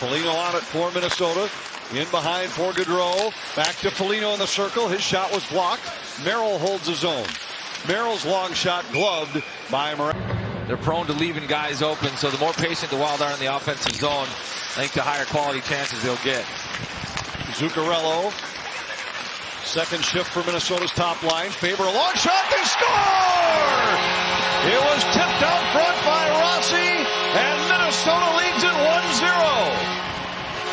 Foligno on it for Minnesota. In behind for Gaudreau. Back to Foligno in the circle. His shot was blocked. Merrill holds his own. Merrill's long shot gloved by Morazic. They're prone to leaving guys open, so the more patient the Wild are in the offensive zone, I think the higher quality chances they'll get. Zuccarello. Second shift for Minnesota's top line. Faber, a long shot. They score! It was tipped out front by Rossi, and Minnesota leads it 1-0.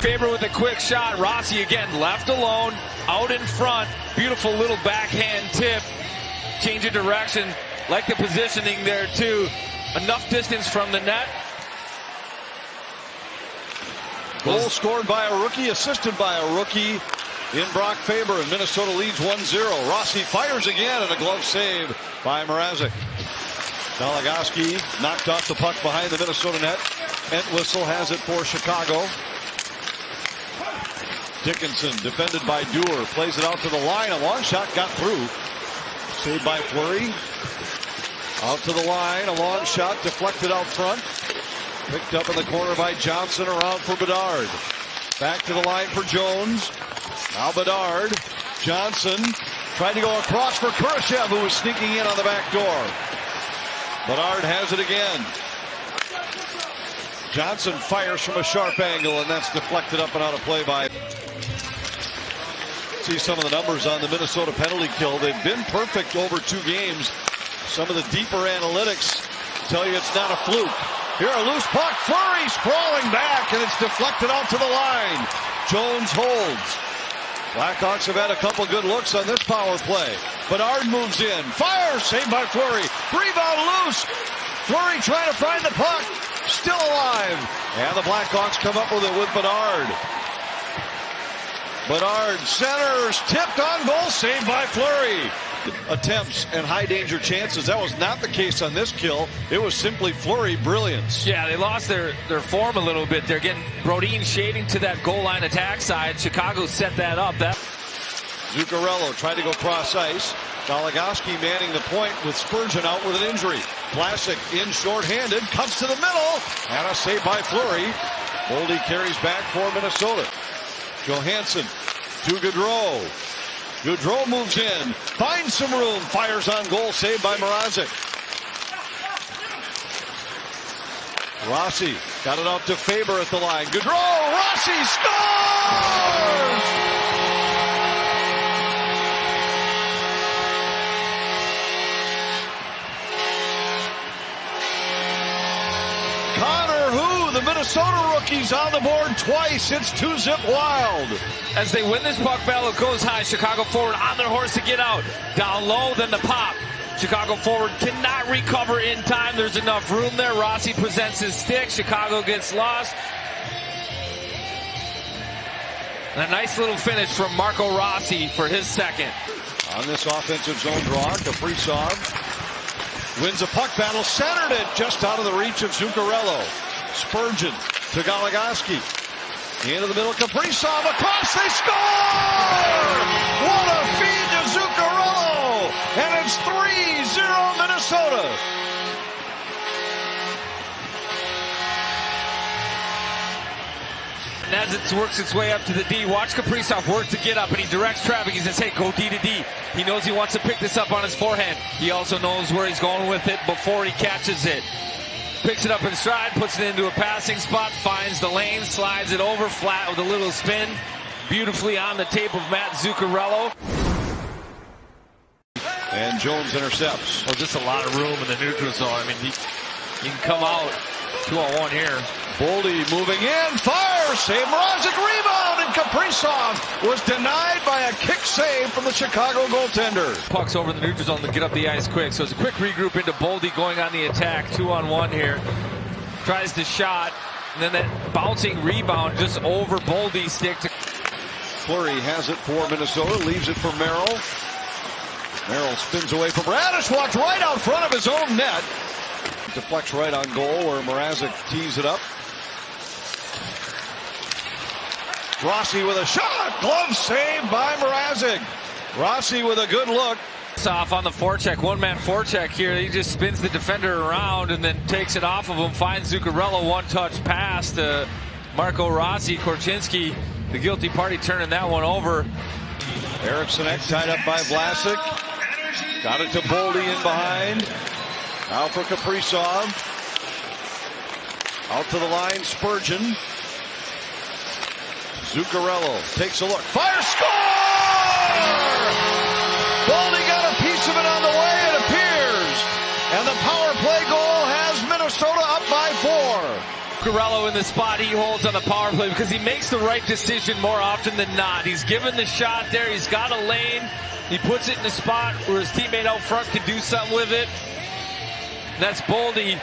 Faber with a quick shot. Rossi again left alone, out in front. Beautiful little backhand tip. Change of direction. Like the positioning there too. Enough distance from the net. Goal scored by a rookie, assisted by a rookie in Brock Faber, and Minnesota leads 1-0. Rossi fires again, and a glove save by Morazic. Goligoski knocked off the puck behind the Minnesota net. Entwistle has it for Chicago. Dickinson, defended by Dewar, plays it out to the line. A long shot got through. Saved by Fleury. Out to the line, a long shot deflected out front. Picked up in the corner by Johnson, around for Bedard. Back to the line for Jones. Now Bedard. Johnson tried to go across for Kurashev, who was sneaking in on the back door. Bedard has it again. Johnson fires from a sharp angle, and that's deflected up and out of play by. See some of the numbers on the Minnesota penalty kill. They've been perfect over 2 games. Some of the deeper analytics tell you it's not a fluke. Here a loose puck. Fleury sprawling back, and it's deflected out to the line. Jones holds. Blackhawks have had a couple good looks on this power play. Bedard moves in. Fire! Saved by Fleury. Rebound loose. Fleury trying to find the puck. Still alive. And the Blackhawks come up with it with Bedard. Bedard centers. Tipped on goal. Saved by Fleury. Attempts and high danger chances. That was not the case on this kill. It was simply Fleury brilliance. Yeah, they lost their form a little bit. They're getting Brodin shading to that goal line attack side. Chicago set that up. Zuccarello tried to go cross ice. Goligoski manning the point with Spurgeon out with an injury. Vlasic in shorthanded, cuts to the middle, and a save by Fleury. Boldy carries back for Minnesota. Johansson to Gaudreau. Gaudreau moves in, finds some room, fires on goal, saved by Morazic. Rossi got it out to Faber at the line. Gaudreau, Rossi scores! Connor Hu, the Minnesota rookie's on the board twice. It's 2-zip Wild. As they win this puck battle, it goes high. Chicago forward on their horse to get out. Down low, then the pop. Chicago forward cannot recover in time. There's enough room there. Rossi presents his stick. Chicago gets lost. And a nice little finish from Marco Rossi for his second. On this offensive zone draw, Kaprizov wins a puck battle, centered it just out of the reach of Zuccarello. Spurgeon to Goligoski. Into the middle, Kaprizov across, they score! What a feed to Zuccarello! And it's 3-0 Minnesota. And as it works its way up to the D, watch Kaprizov work to get up, and he directs traffic. He says, hey, go D to D. He knows he wants to pick this up on his forehand. He also knows where he's going with it before he catches it. Picks it up in stride, puts it into a passing spot, finds the lane, slides it over flat with a little spin. Beautifully on the tape of Matt Zuccarello. And Jones intercepts. Well, just a lot of room in the neutral zone. I mean, he can come out 2-on-1 here. Boldy moving in, fire, save, Morazic, rebound, and Kaprizov was denied by a kick save from the Chicago goaltender. Puck's over the neutral zone to get up the ice quick, so it's a quick regroup into Boldy going on the attack, 2-on-1 here. Tries the shot, and then that bouncing rebound just over Boldy's stick. Fleury has it for Minnesota, leaves it for Merrill. Merrill spins away from Radish, walks right out front of his own net. Deflects right on goal where Morazic tees it up. Rossi with a shot. Glove saved by Morazic. Rossi with a good look. Off on the forecheck, one-man forecheck here. He just spins the defender around and then takes it off of him. Finds Zuccarello, one-touch pass to Marco Rossi. Korchinski, the guilty party, turning that one over. Eriksson Ek tied up by Vlasic. Got it to Boldy in behind. Now for Kaprizov. Out to the line, Spurgeon. Zuccarello takes a look. Fire, score! Boldy got a piece of it on the way, it appears. And the power play goal has Minnesota up by 4. Zuccarello in the spot he holds on the power play because he makes the right decision more often than not. He's given the shot there. He's got a lane. He puts it in a spot where his teammate out front can do something with it. And that's Boldy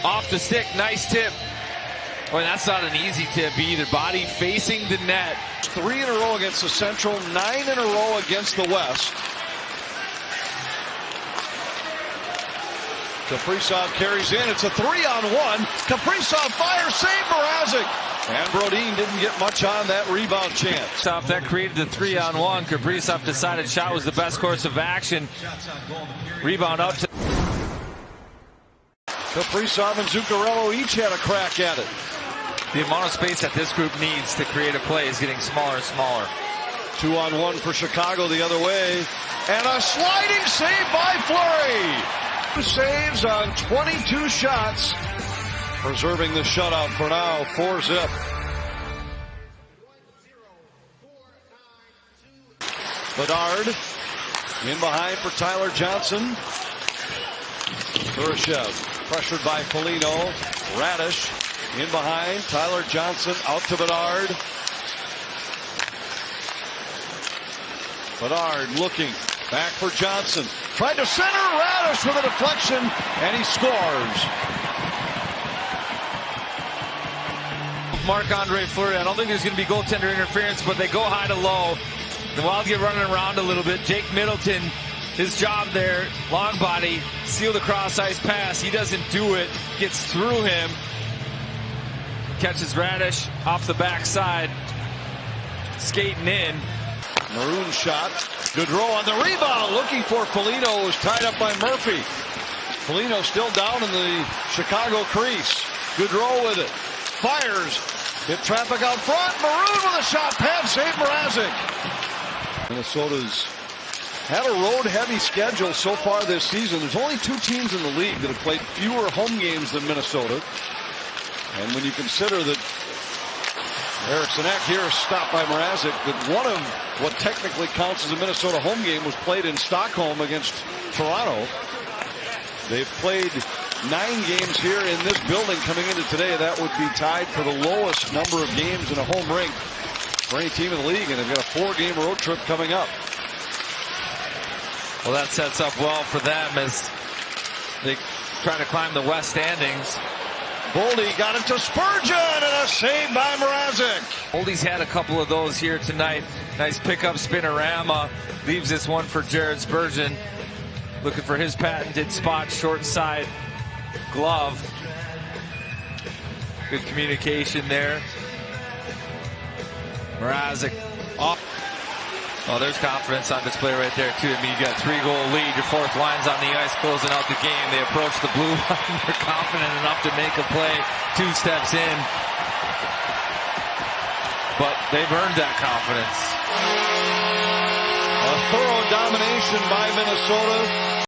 off the stick. Nice tip. Well, that's not an easy tip either. Body facing the net. 3 in a row against the Central, 9 in a row against the West. Kaprizov carries in. It's a 3-on-1. Kaprizov fires, save Mrazek. And Brodin didn't get much on that rebound chance. That created the 3-on-1. Kaprizov decided shot was the best course of action. Rebound up to Kaprizov and Zuccarello each had a crack at it. the amount of space that this group needs to create a play is getting smaller and smaller. 2-on-1 for Chicago the other way. And a sliding save by Fleury. 2 saves on 22 shots. Preserving the shutout for now, 4-zip. Bedard in behind for Tyler Johnson. Kurashev pressured by Foligno. Radish in behind. Tyler Johnson out to Bedard. Bedard looking back for Johnson. Tried to center. Radish with a deflection, and he scores. Marc-Andre Fleury. I don't think there's going to be goaltender interference, but they go high to low. The Wild get running around a little bit. Jake Middleton, his job there, long body, seal the cross ice pass. He doesn't do it. Gets through him. Catches Radish off the backside. Skating in. Maroon shot. Gaudreau on the rebound, looking for Foligno, who's tied up by Murphy. Foligno still down in the Chicago crease. Gaudreau with it. Fires. Hit traffic out front. Maroon with a shot. Pad save Mrazek. Minnesota's had a road-heavy schedule so far this season. There's only 2 teams in the league that have played fewer home games than Minnesota. And when you consider that Eriksson Ek here is stopped by Mrazek, that one of what technically counts as a Minnesota home game was played in Stockholm against Toronto. They've played 9 games here in this building coming into today. That would be tied for the lowest number of games in a home rink for any team in the league, and they've got a 4-game road trip coming up. Well, that sets up well for them as they try to climb the West standings. Boldy got it to Spurgeon, and a save by Mrazek. Boldy's had a couple of those here tonight. Nice pickup spinorama. Leaves this one for Jared Spurgeon. Looking for his patented spot, short side glove. Good communication there. Mrazek off. Oh, there's confidence on display right there, too. I mean, you got a 3-goal lead. Your 4th line's on the ice, closing out the game. They approach the blue line. They're confident enough to make a play 2 steps in. But they've earned that confidence. A thorough domination by Minnesota.